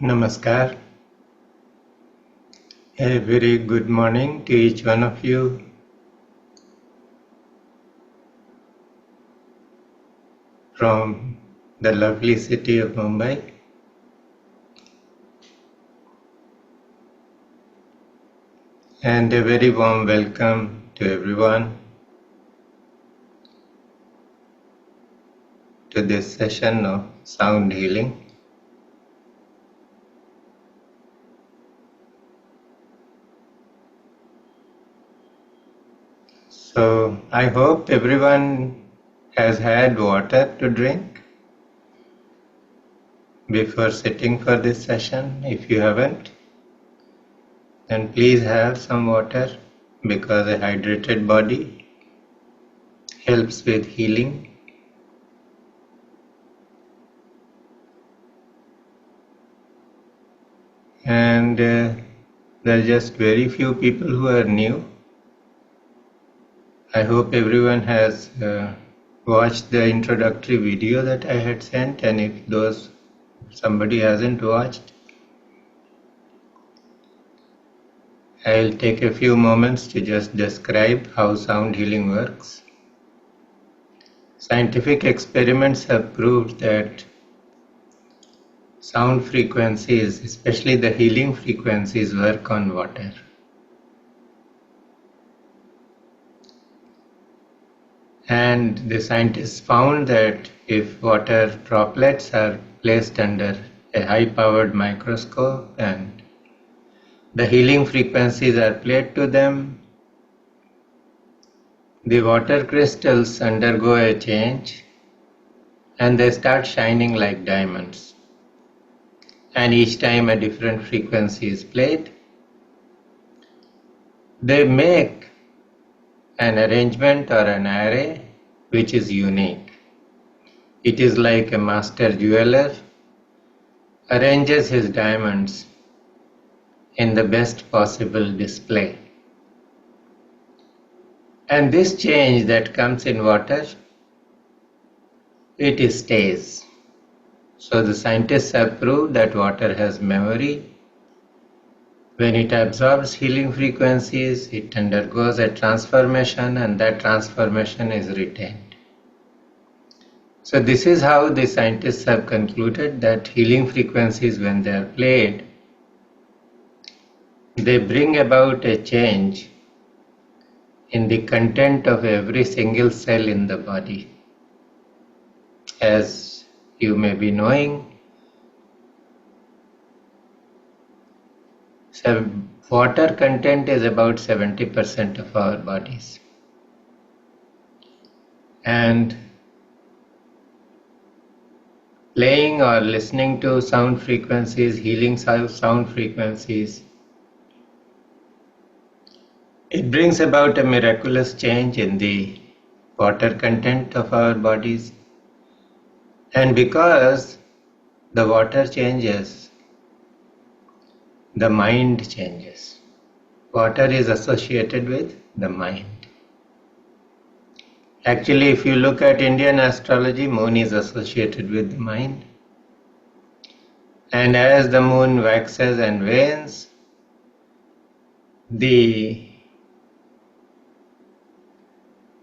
Namaskar. A very good morning to each one of you. From the lovely city of Mumbai. And a very warm welcome to everyone to this session of sound healing. So I hope everyone has had water to drink before sitting for this session. If you haven't, then please have some water, because a hydrated body helps with healing. And there are just very few people who are new. I hope everyone has watched the introductory video that I had sent, and if somebody hasn't watched, I'll take a few moments to just describe how sound healing works. Scientific experiments have proved that sound frequencies, especially the healing frequencies, work on water. And the scientists found that if water droplets are placed under a high-powered microscope and the healing frequencies are played to them, the water crystals undergo a change and they start shining like diamonds. And each time a different frequency is played, they make an arrangement or an array which is unique. It is like a master jeweler arranges his diamonds in the best possible display. And this change that comes in water, it stays. So the scientists have proved that water has memory. When it absorbs healing frequencies, it undergoes a transformation, and that transformation is retained. So this is how the scientists have concluded that healing frequencies, when they are played, they bring about a change in the content of every single cell in the body. As you may be knowing, water content is about 70% of our bodies. And playing or listening to sound frequencies, healing sound frequencies, it brings about a miraculous change in the water content of our bodies. And because the water changes, the mind changes. Water is associated with the mind. Actually, if you look at Indian astrology, moon is associated with the mind. And as the moon waxes and wanes, the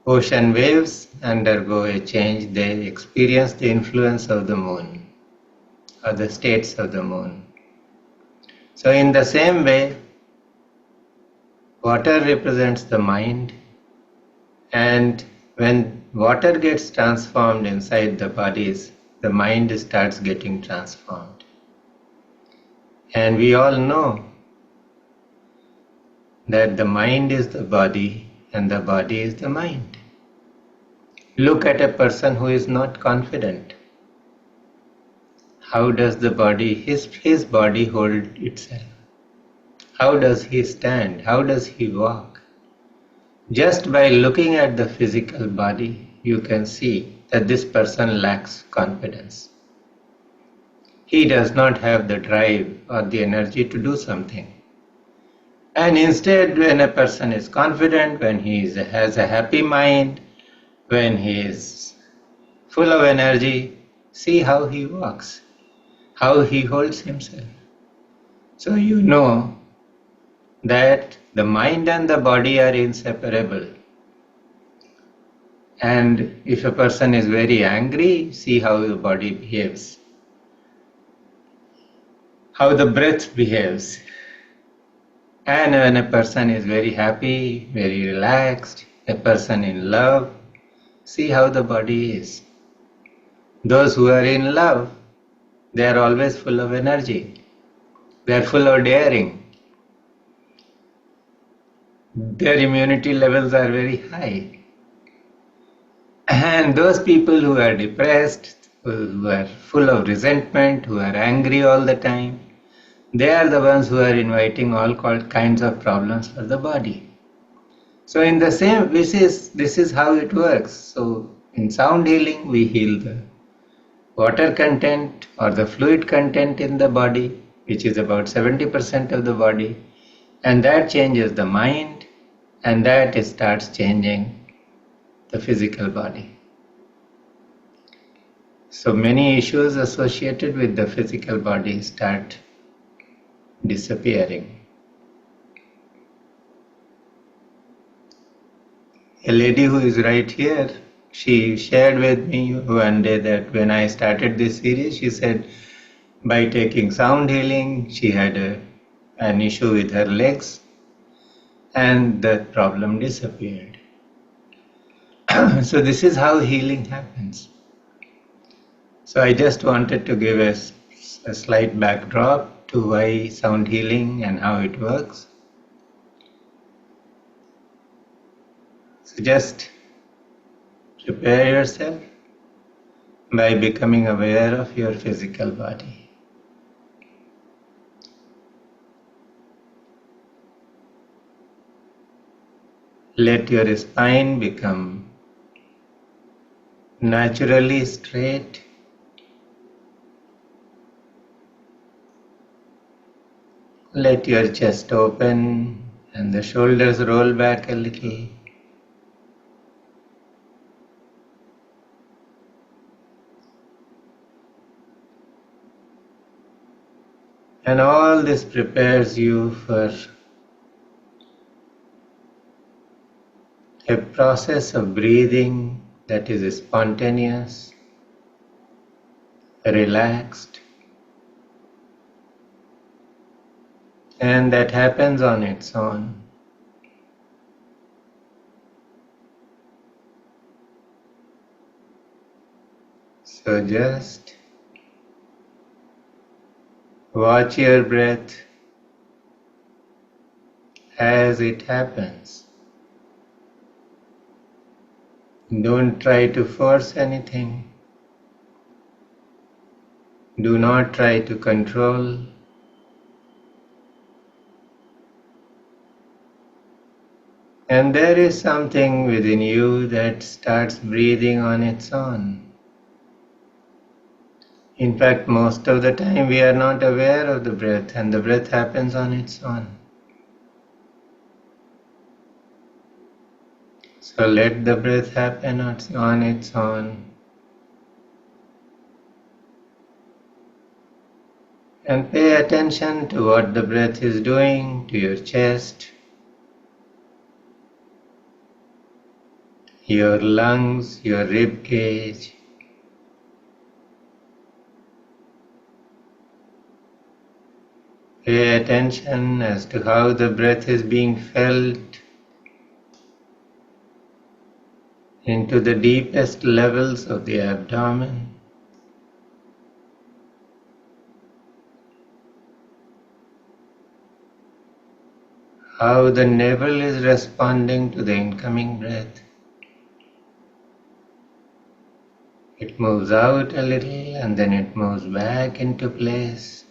ocean waves undergo a change. They experience the influence of the moon, or the states of the moon. So in the same way, water represents the mind, and when water gets transformed inside the bodies, the mind starts getting transformed. And we all know that the mind is the body and the body is the mind. Look at a person who is not confident. How does the body, his body hold itself? How does he stand? How does he walk? Just by looking at the physical body, you can see that this person lacks confidence. He does not have the drive or the energy to do something. And instead, when a person is confident, when he has a happy mind, when he is full of energy, see how he walks, how he holds himself. So you know that the mind and the body are inseparable. And if a person is very angry, see how the body behaves, how the breath behaves. And when a person is very happy, very relaxed, a person in love, see how the body is. Those who are in love, they are always full of energy. They are full of daring. Their immunity levels are very high. And those people who are depressed, who are full of resentment, who are angry all the time, they are the ones who are inviting all kinds of problems for the body. So in the same, this is how it works. So in sound healing, we heal the water content or the fluid content in the body, which is about 70% of the body, and that changes the mind, and that starts changing the physical body. So many issues associated with the physical body start disappearing. A lady who is right here, she shared with me one day that when I started this series, she said by taking sound healing, she had an issue with her legs and that problem disappeared. So this is how healing happens. So I just wanted to give a slight backdrop to why sound healing and how it works. So just prepare yourself by becoming aware of your physical body. Let your spine become naturally straight. Let your chest open and the shoulders roll back a little. And all this prepares you for a process of breathing that is spontaneous, relaxed, and that happens on its own. So just watch your breath as it happens. Don't try to force anything. Do not try to control. And there is something within you that starts breathing on its own. In fact, most of the time we are not aware of the breath, and the breath happens on its own. So let the breath happen on its own. And pay attention to what the breath is doing to your chest, your lungs, your rib cage. Pay attention as to how the breath is being felt into the deepest levels of the abdomen. How the navel is responding to the incoming breath. It moves out a little and then it moves back into place.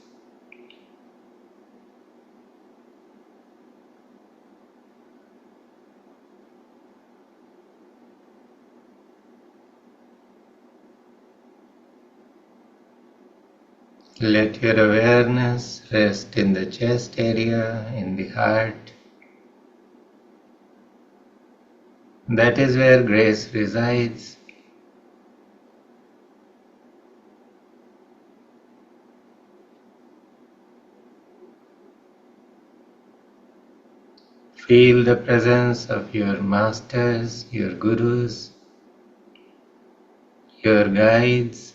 Let your awareness rest in the chest area, in the heart. That is where grace resides. Feel the presence of your masters, your gurus, your guides,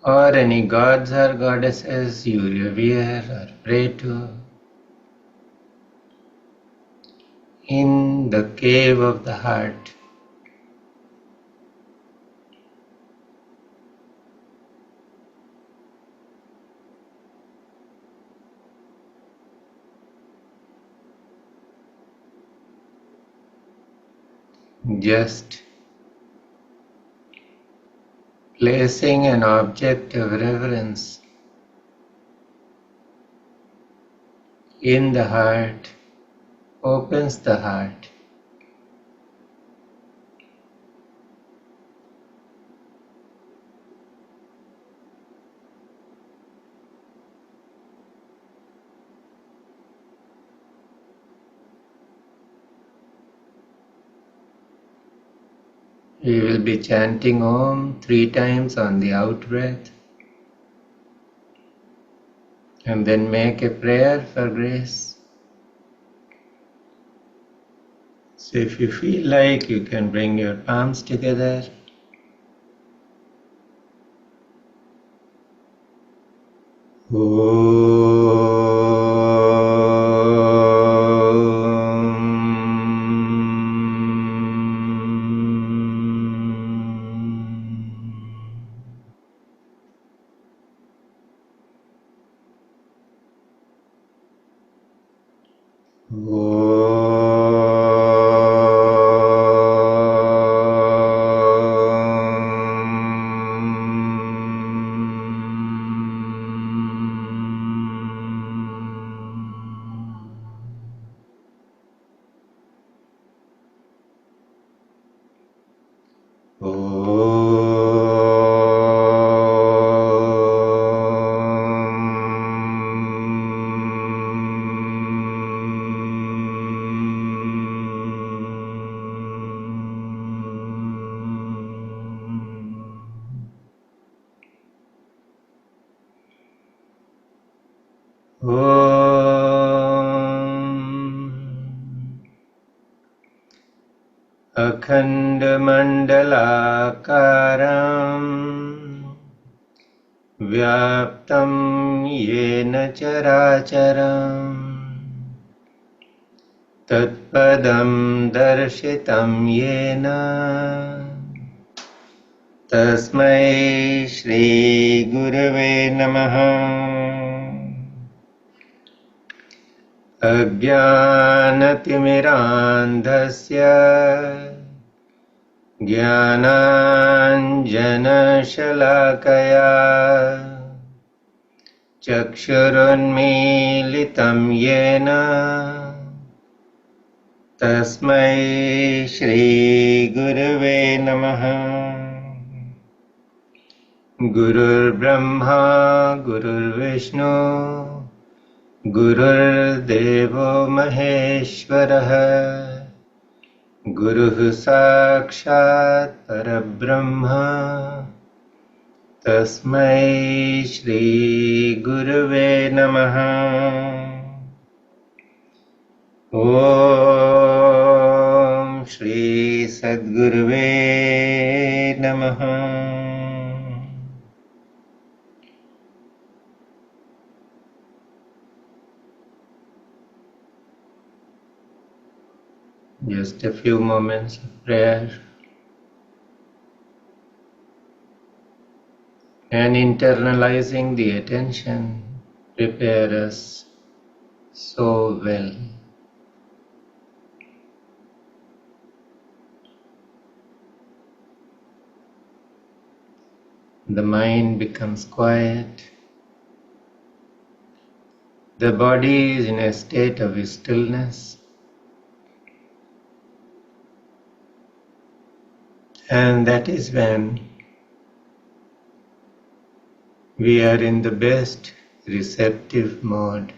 or any gods or goddesses you revere or pray to, in the cave of the heart. Just placing an object of reverence in the heart opens the heart. We will be chanting Om 3 times on the out breath, and then make a prayer for grace. So if you feel like, you can bring your palms together. अखण्डमण्डलाकारम् व्याप्तं येन चराचरम् तत्पदं दर्शितं येन तस्मै श्रीगुरवे नमः। अज्ञानतिमिरान्धस्य ज्ञानाञ्जनशलाकया चक्षुरुन्मीलितं येन तस्मै श्रीगुरवे नमः। गुरुर्ब्रह्मा गुरुर्विष्णु गुरुर्देवो महेश्वरः गुरुः साक्षात् परब्रह्म तस्मै श्रीगुरवे नमः। ॐ श्री सद्गुरुवे नमः। Just a few moments of prayer and internalizing the attention prepare us so well. The mind becomes quiet. The body is in a state of stillness. And that is when we are in the best receptive mode.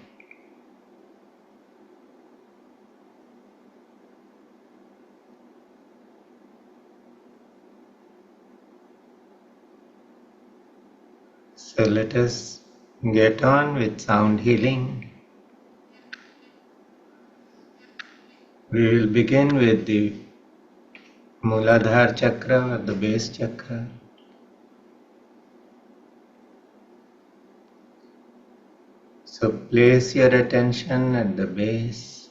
So let us Get on with sound healing. We will begin with the Muladhaar chakra or the base chakra. So place your attention at the base.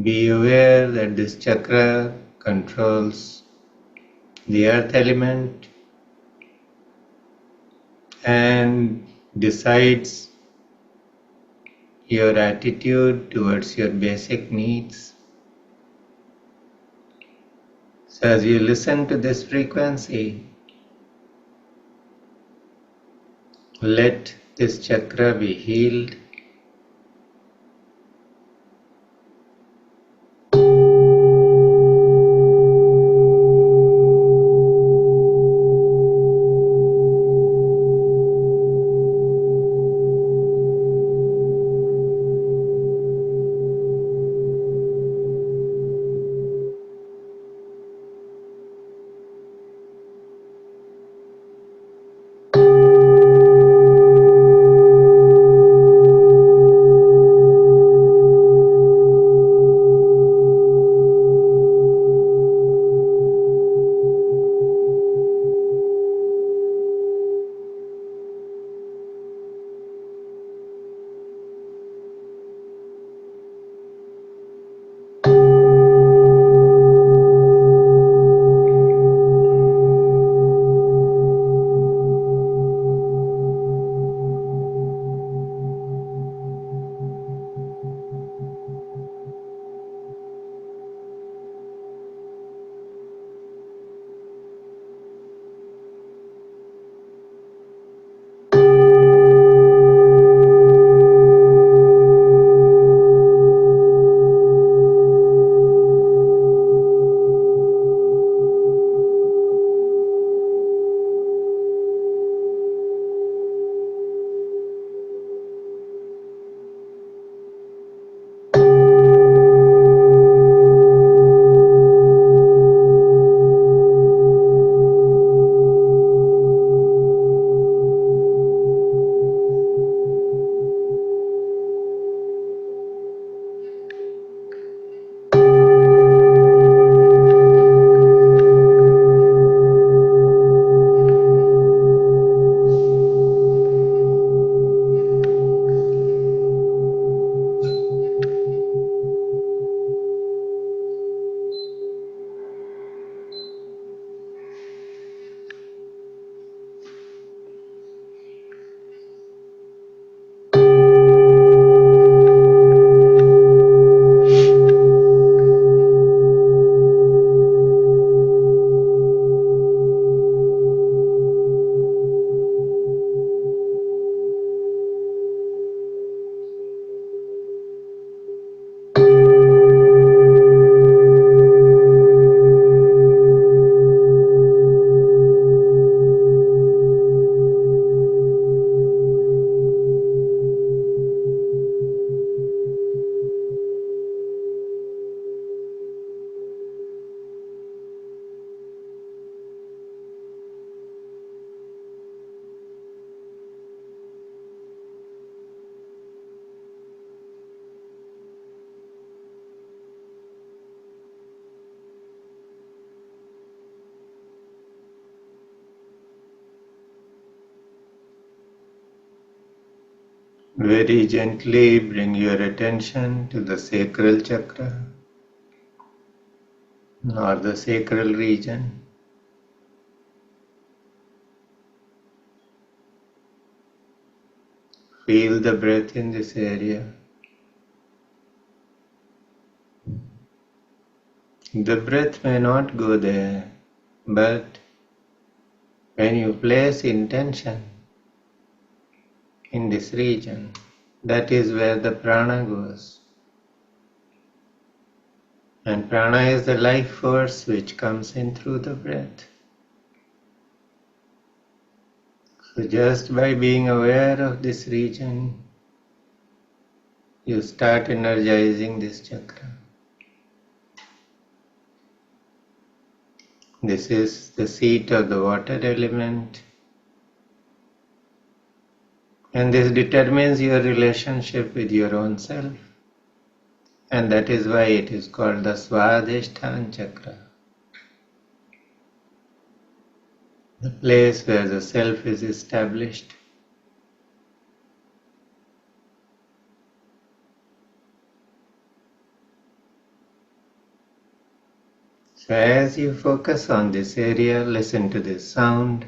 Be aware that this chakra controls the earth element and decides your attitude towards your basic needs. So as you listen to this frequency, let this chakra be healed. Very gently bring your attention to the sacral chakra or the sacral region. Feel the breath in this area. The breath may not go there, but when you place intention in this region, that is where the prana goes. And prana is the life force which comes in through the breath. So just by being aware of this region, you start energizing this chakra. This is the seat of the water element, and this determines your relationship with your own self, and that is why it is called the Swadhishthan chakra, the place where the self is established. So as you focus on this area, listen to this sound.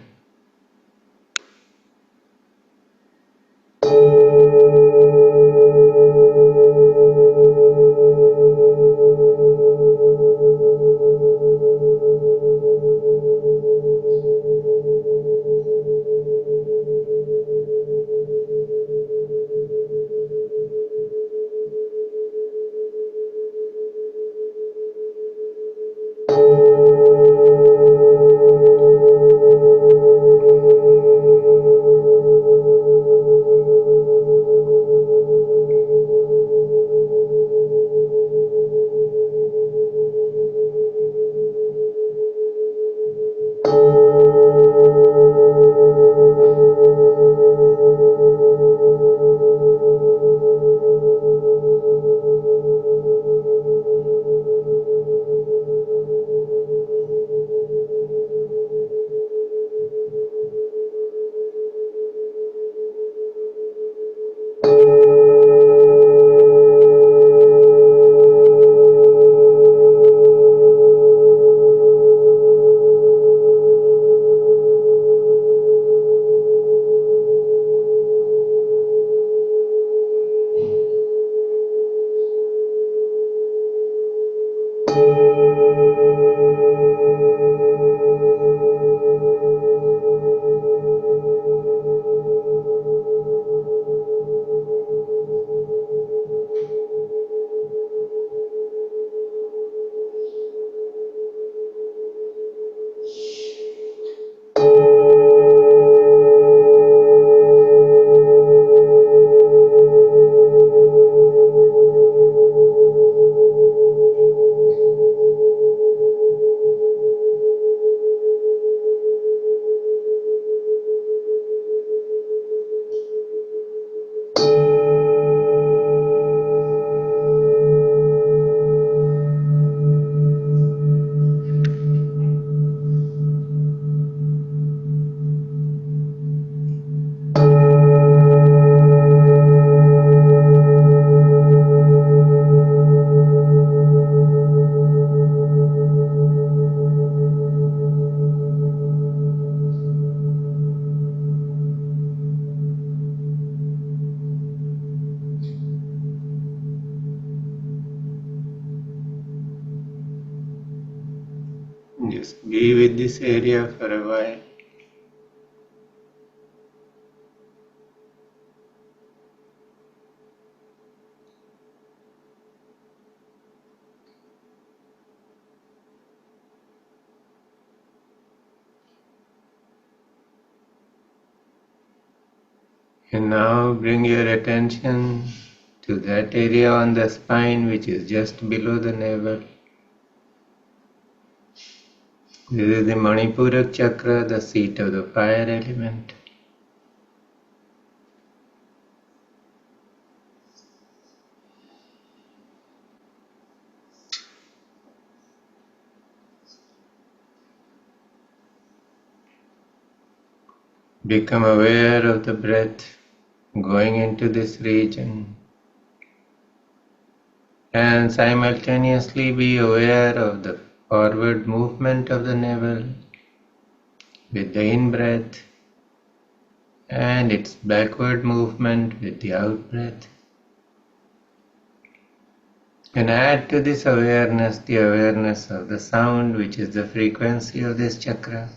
Just be with this area for a while. And now bring your attention to that area on the spine which is just below the navel. This is the Manipurak chakra, the seat of the fire element. Become aware of the breath going into this region, and simultaneously be aware of the forward movement of the navel with the in-breath and its backward movement with the out-breath. And add to this awareness the awareness of the sound, which is the frequency of this chakra.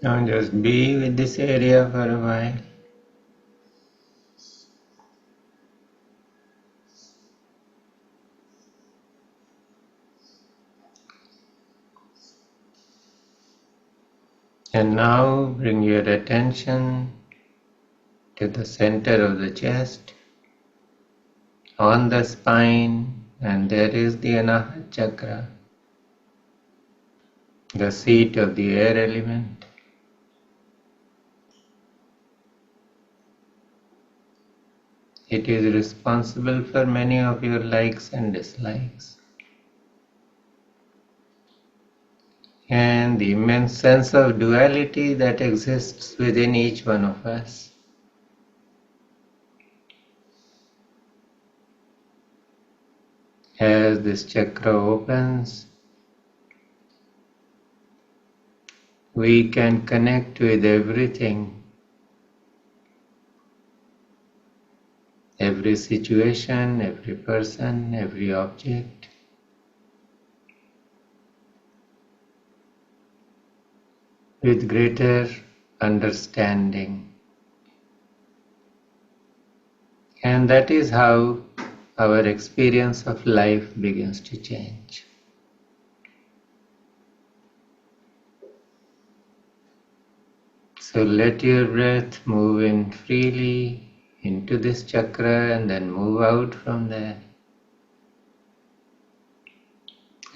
Now just be with this area for a while. And now bring your attention to the center of the chest, on the spine, and there is the Anahata chakra, the seat of the air element. It is responsible for many of your likes and dislikes, and the immense sense of duality that exists within each one of us. As this chakra opens, we can connect with everything, every situation, every person, every object, with greater understanding. And that is how our experience of life begins to change. So let your breath move in freely into this chakra and then move out from there.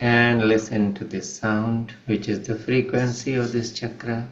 And listen to this sound, which is the frequency of this chakra.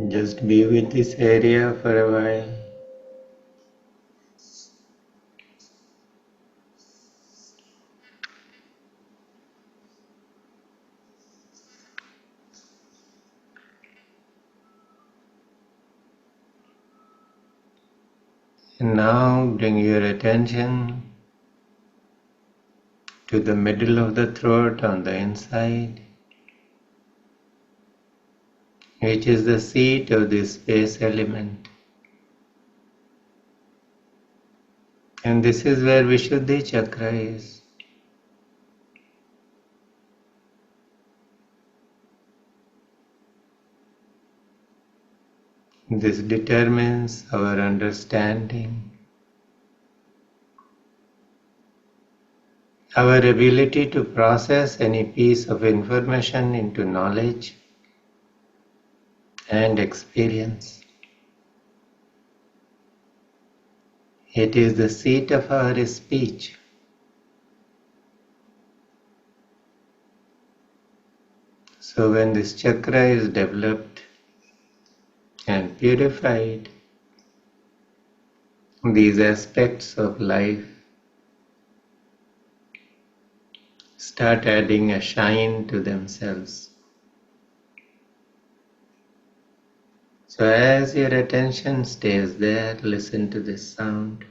Just be with this area for a while. And now bring your attention to the middle of the throat on the inside, which is the seat of the space element. And this is where Vishuddhi chakra is. This determines our understanding, our ability to process any piece of information into knowledge and experience. It is the seat of our speech. So when this chakra is developed and purified, these aspects of life start adding a shine to themselves. So as your attention stays there, listen to this sound.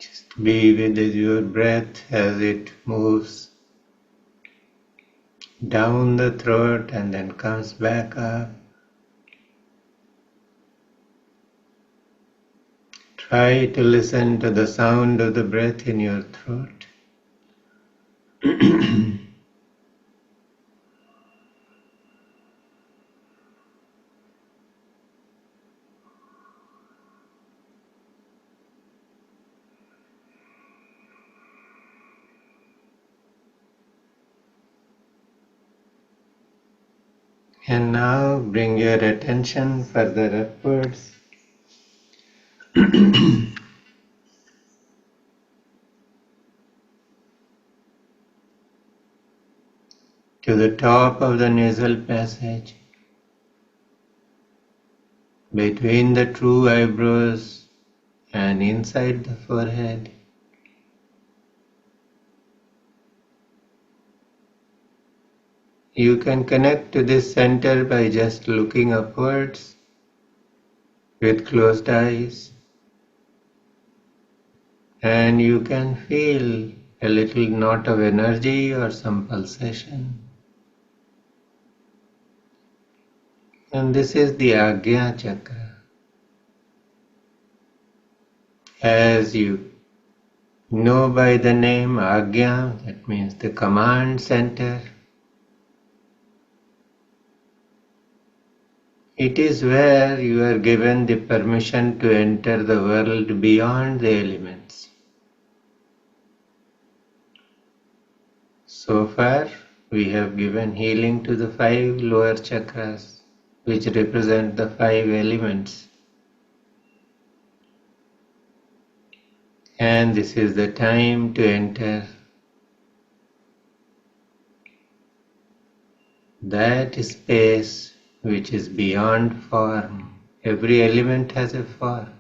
Just be with your breath as it moves down the throat and then comes back up. Try to listen to the sound of the breath in your throat. And now bring your attention further upwards. To the top of the nasal passage, between the true eyebrows and inside the forehead. You can connect to this center by just looking upwards with closed eyes, and you can feel a little knot of energy or some pulsation. And this is the Agnya chakra. As you know by the name Agnya, that means the command center. It is where you are given the permission to enter the world beyond the elements. So far, we have given healing to the 5 lower chakras, which represent the 5 elements. And this is the time to enter that space which is beyond form. Every element has a form.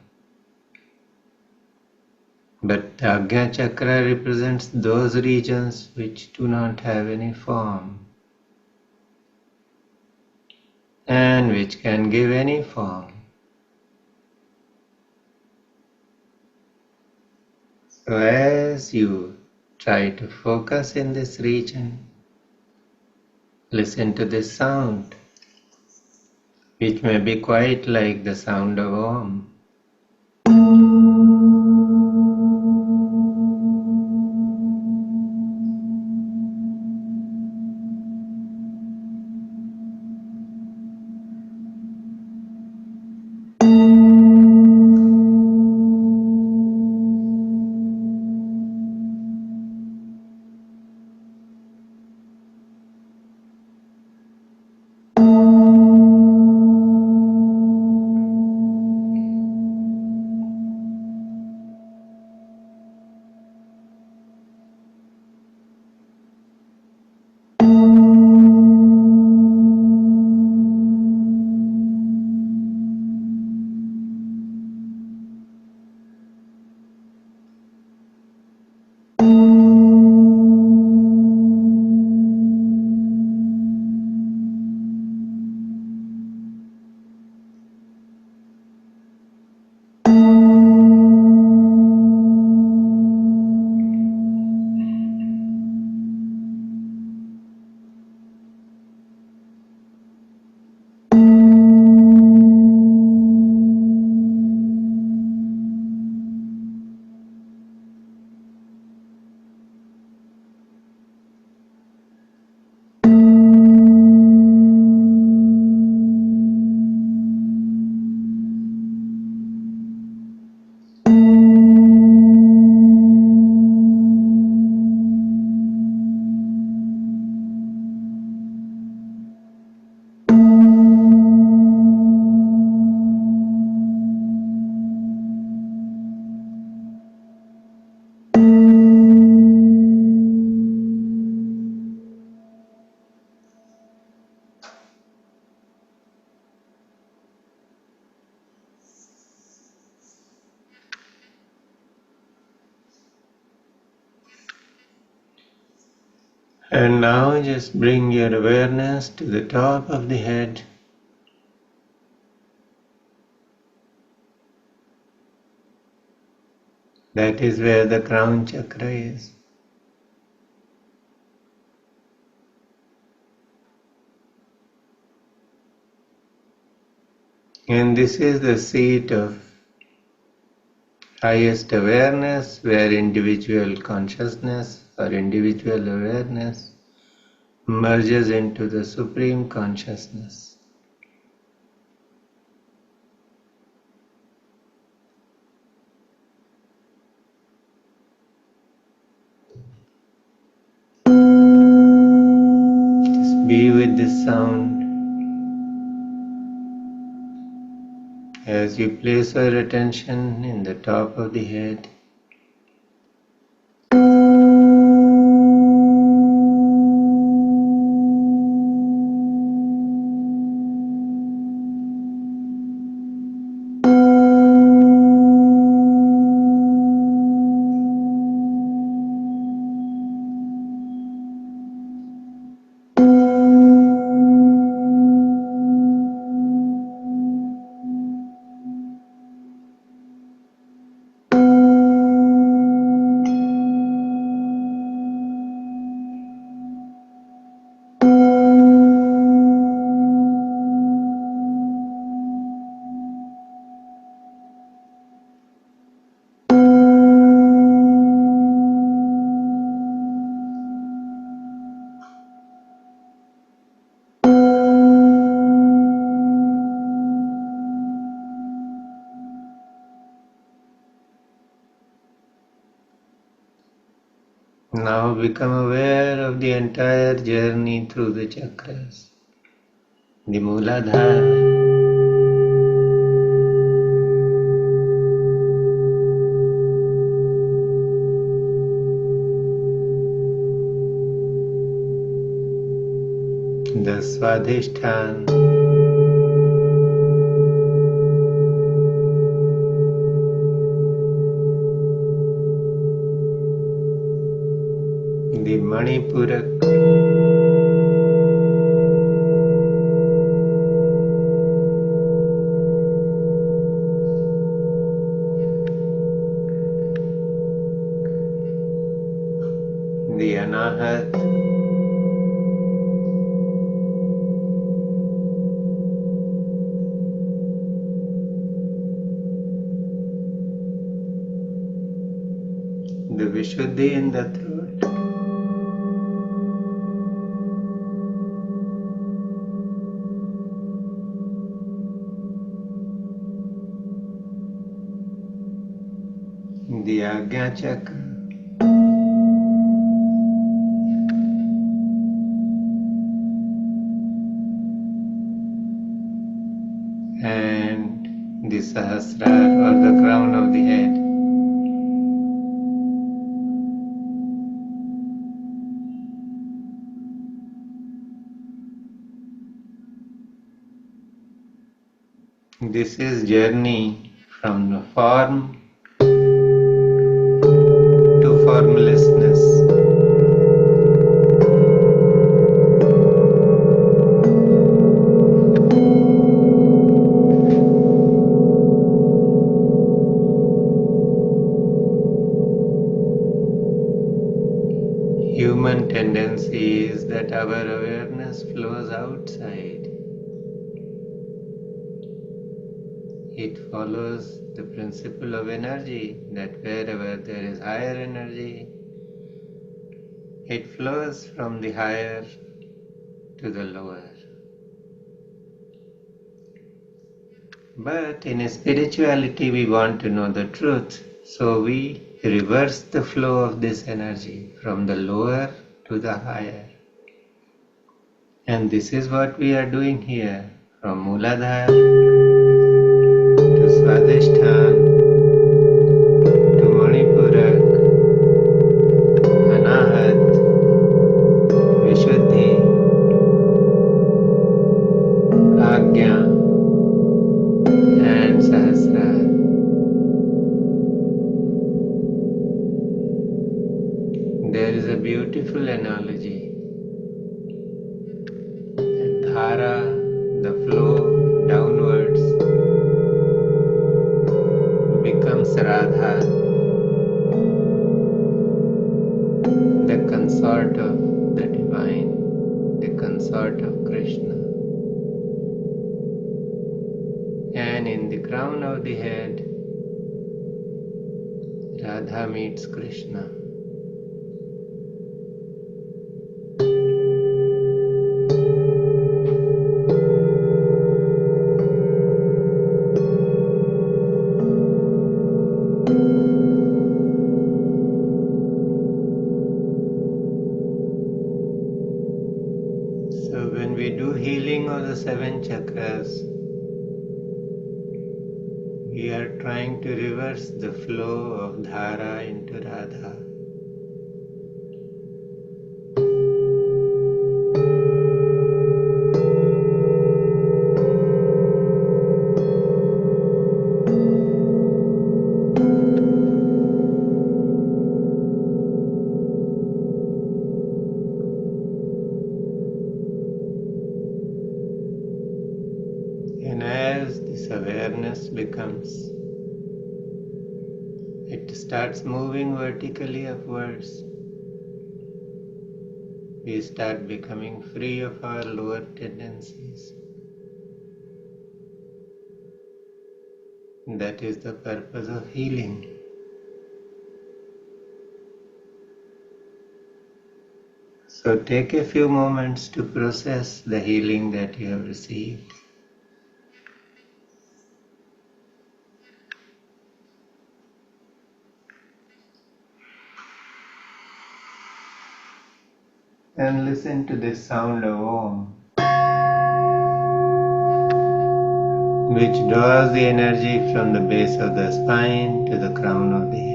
But the Agnya chakra represents those regions which do not have any form and which can give any form. So as you try to focus in this region, listen to this sound, which may be quite like the sound of Om. And now just bring your awareness to the top of the head. That is where the crown chakra is. And this is the seat of highest awareness, where individual consciousness or individual awareness merges into the supreme consciousness. Just be with this sound as you place your attention in the top of the head. Now become aware of the entire journey through the chakras. The Muladhaar, the Swadhishthan, the Manipurak, the Anahata, the Vishuddhi in the throat, the Agya chakra, and the Sahasrar or the crown of the head. This is journey from the form to formlessness. Human tendency is that our awareness flows outside. It follows the principle of energy, that wherever there is higher energy, it flows from the higher to the lower. But in spirituality we want to know the truth, so we reverse the flow of this energy from the lower to the higher. And this is what we are doing here, from Muladhaar to Swadhishthan to Manipurak, Anahata, Vishuddhi, Agya and Sahasrar. There is a beautiful analogy. crown of the head, Radha meets Krishna. So when we do healing of the 7 chakras, we are trying to reverse the flow of dhara into Radha. And as this awareness becomes, it starts moving vertically upwards. We start becoming free of our lower tendencies. That is the purpose of healing. So take a few moments to process the healing that you have received. And listen to this sound of Om, which draws the energy from the base of the spine to the crown of the head.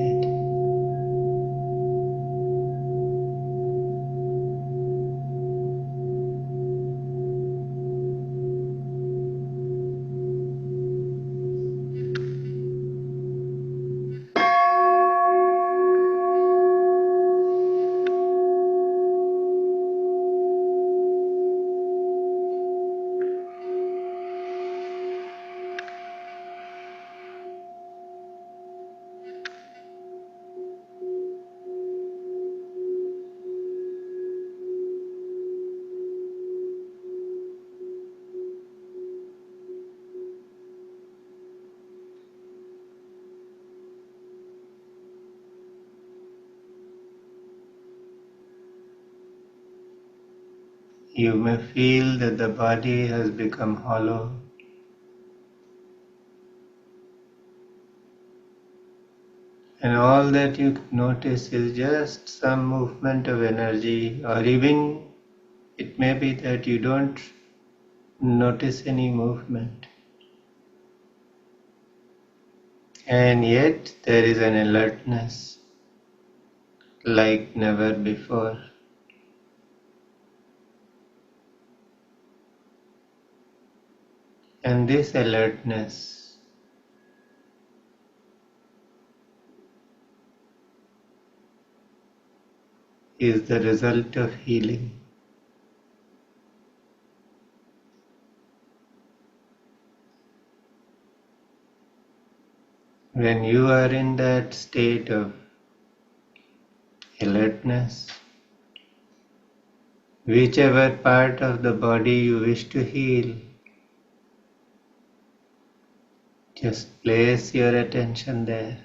You may feel that the body has become hollow. And all that you notice is just some movement of energy, or even it may be that you don't notice any movement. And yet there is an alertness like never before. And this alertness is the result of healing. When you are in that state of alertness, whichever part of the body you wish to heal, just place your attention there.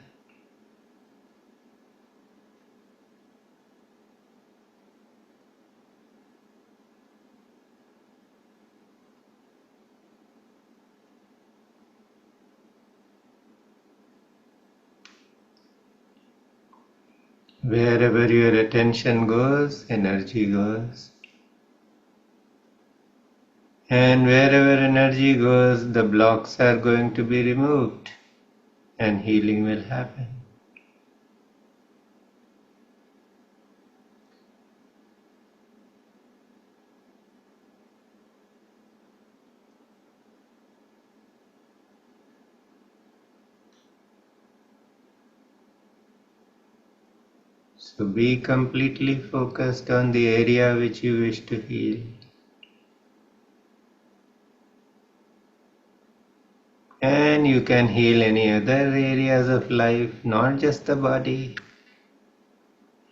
Wherever your attention goes, energy goes. And wherever energy goes, the blocks are going to be removed and healing will happen. So be completely focused on the area which you wish to heal. And you can heal any other areas of life, not just the body.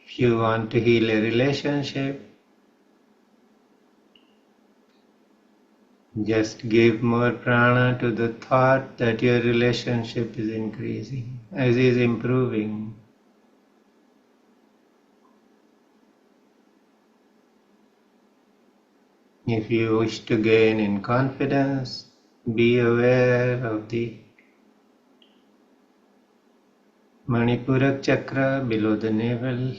If you want to heal a relationship, Just give more prana to the thought that your relationship is increasing, as is improving. If you wish to gain in confidence, be aware of the Manipurak chakra below the navel.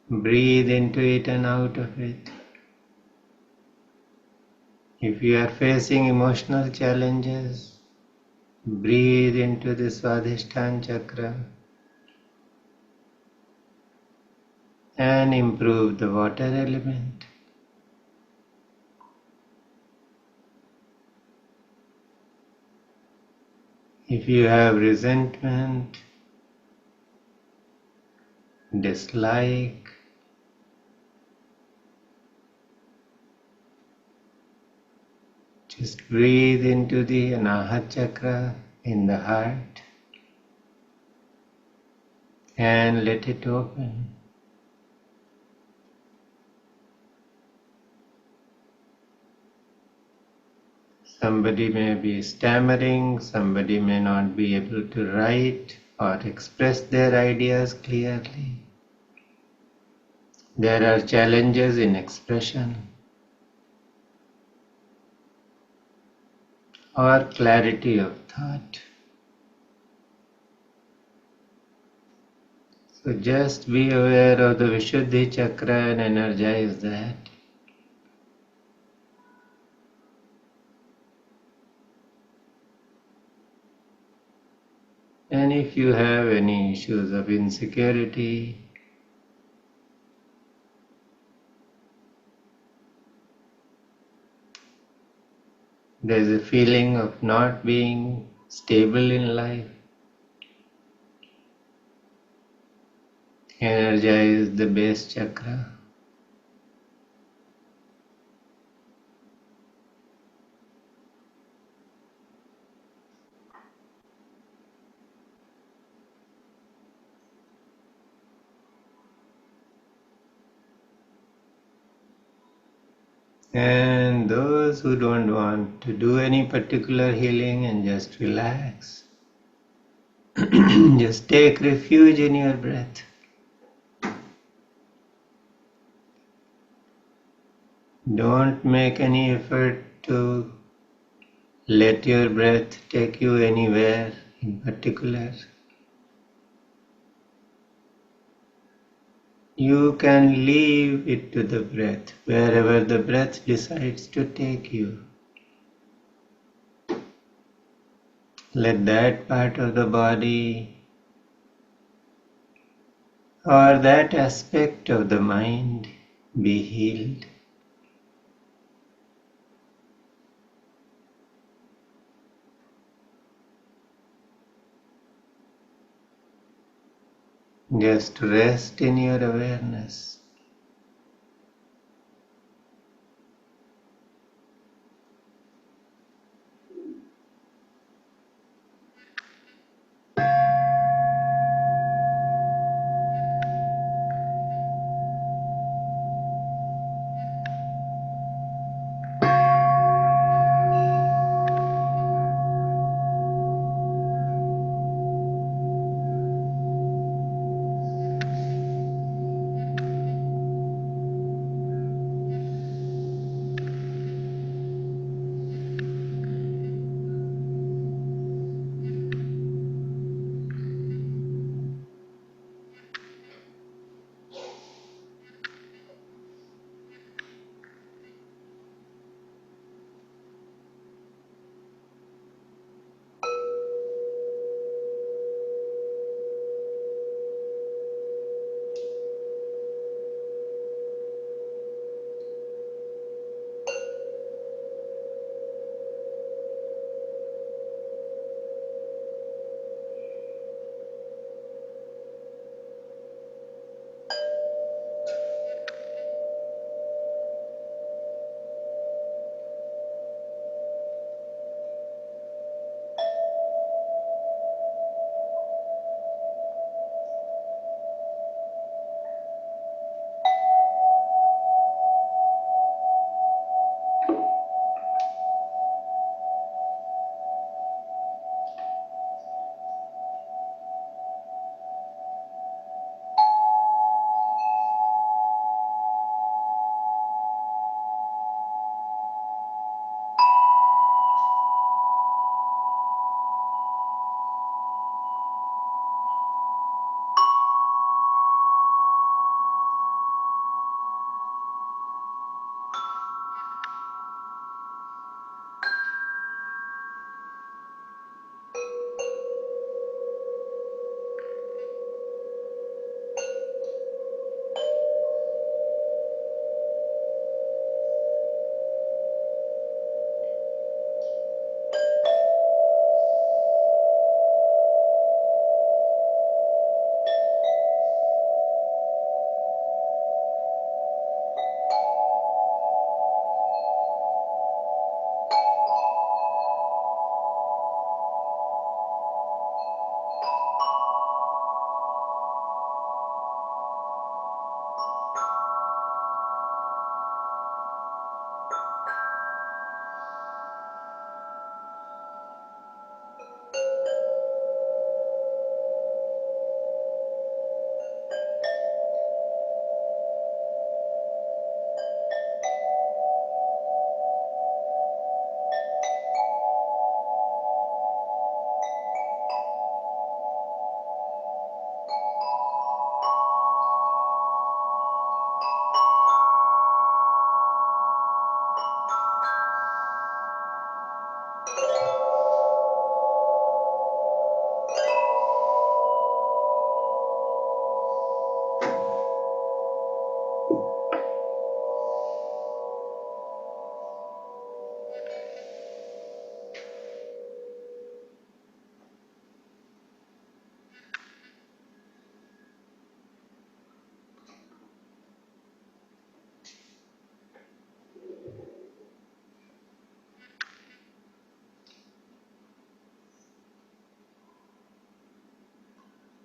Breathe into it and out of it. If you are facing emotional challenges, breathe into the Swadhishthan chakra and improve the water element. If you have resentment, dislike, just breathe into the Anahata chakra in the heart and let it open. Somebody may be stammering, somebody may not be able to write or express their ideas clearly. There are challenges in expression or clarity of thought. So just be aware of the Vishuddhi chakra and energize that. And if you have any issues of insecurity, there's a feeling of not being stable in life, energize the base chakra. And those who don't want to do any particular healing and just relax, just take refuge in your breath. Don't make any effort to let your breath take you anywhere in particular. You can leave it to the breath, wherever the breath decides to take you. Let that part of the body or that aspect of the mind be healed. Just rest in your awareness.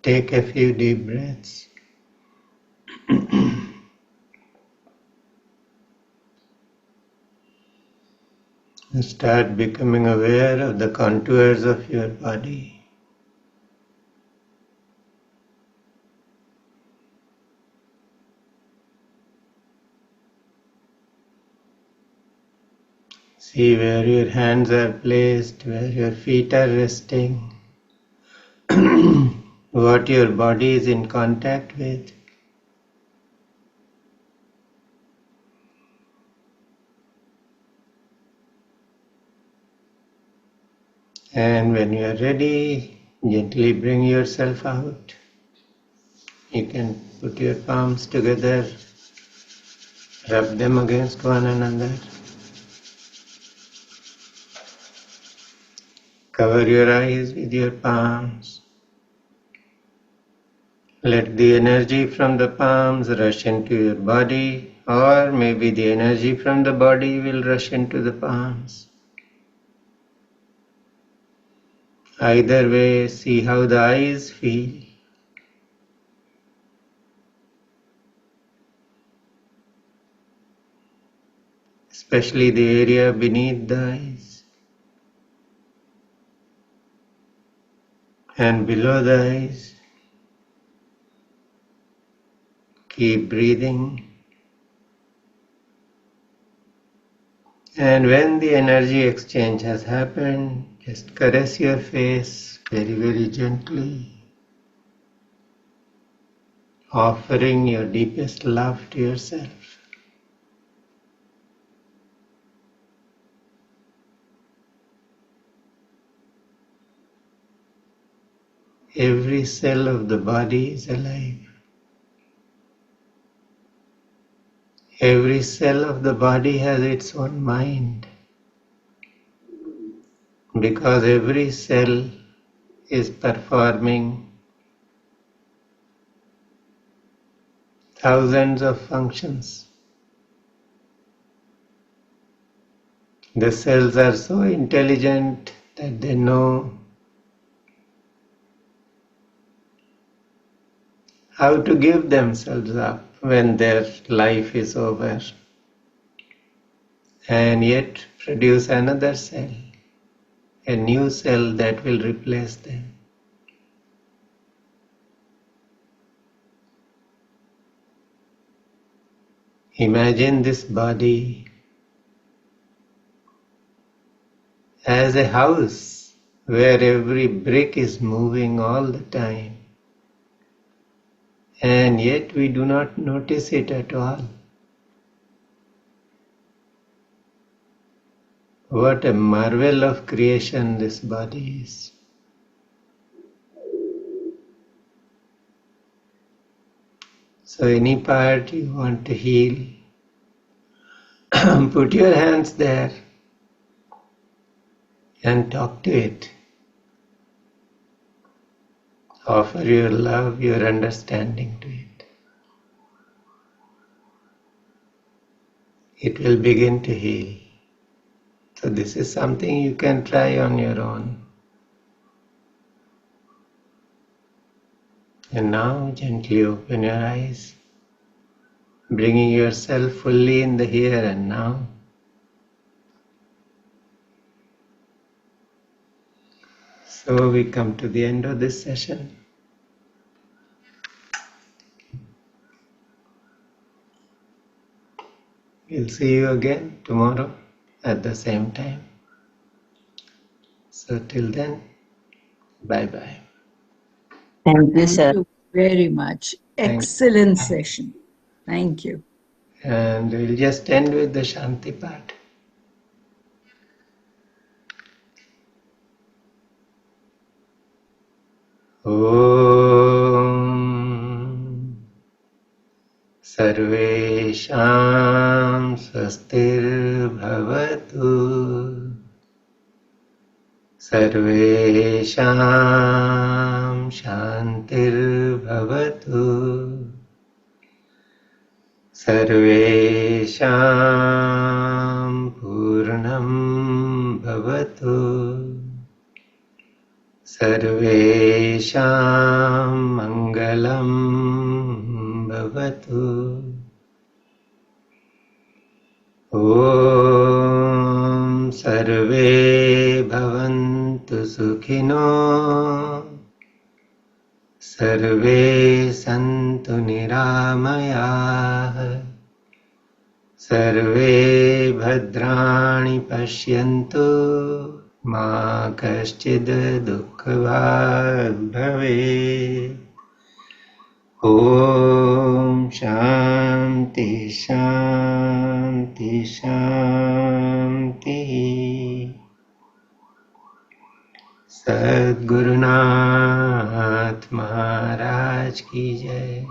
Take a few deep breaths. And start becoming aware of the contours of your body. See where your hands are placed, where your feet are resting, what your body is in contact with. And when you are ready, gently bring yourself out. You can put your palms together, rub them against one another. Cover your eyes with your palms. Let the energy from the palms rush into your body, or maybe the energy from the body will rush into the palms. Either way, see how the eyes feel. Especially the area beneath the eyes and below the eyes. Keep breathing. And when the energy exchange has happened, just caress your face very, very gently, offering your deepest love to yourself. Every cell of the body is alive. Every cell of the body has its own mind, because every cell is performing thousands of functions. The cells are so intelligent that they know how to give themselves up when their life is over, and yet produce another cell, a new cell that will replace them. Imagine this body as a house where every brick is moving all the time, and yet we do not notice it at all. What a marvel of creation this body is. So any part you want to heal, put your hands there and talk to it. Offer your love, your understanding to it. It will begin to heal. So this is something you can try on your own. And now gently open your eyes, bringing yourself fully in the here and now. So we come to the end of this session. We'll see you again tomorrow at the same time. So till then, bye-bye. Thank you, Thank sir. you very much. Excellent session. Thank you. And we'll just end with the Shanti part. Om Sarvesham Swastir Bhavatu Sarvesham Shantir Bhavatu Sarvesham Purnam Bhavatu सर्वेषां मङ्गलं भवतु। ॐ सर्वे भवन्तु सुखिनो, सर्वे सन्तु निरामयाः, सर्वे भद्राणि पश्यन्तु, मा कश्चित् दुःखभाग् भवेत्। ॐ शान्ति शान्ति शान्तिः। सद्गुरुनाथ महाराज की जय।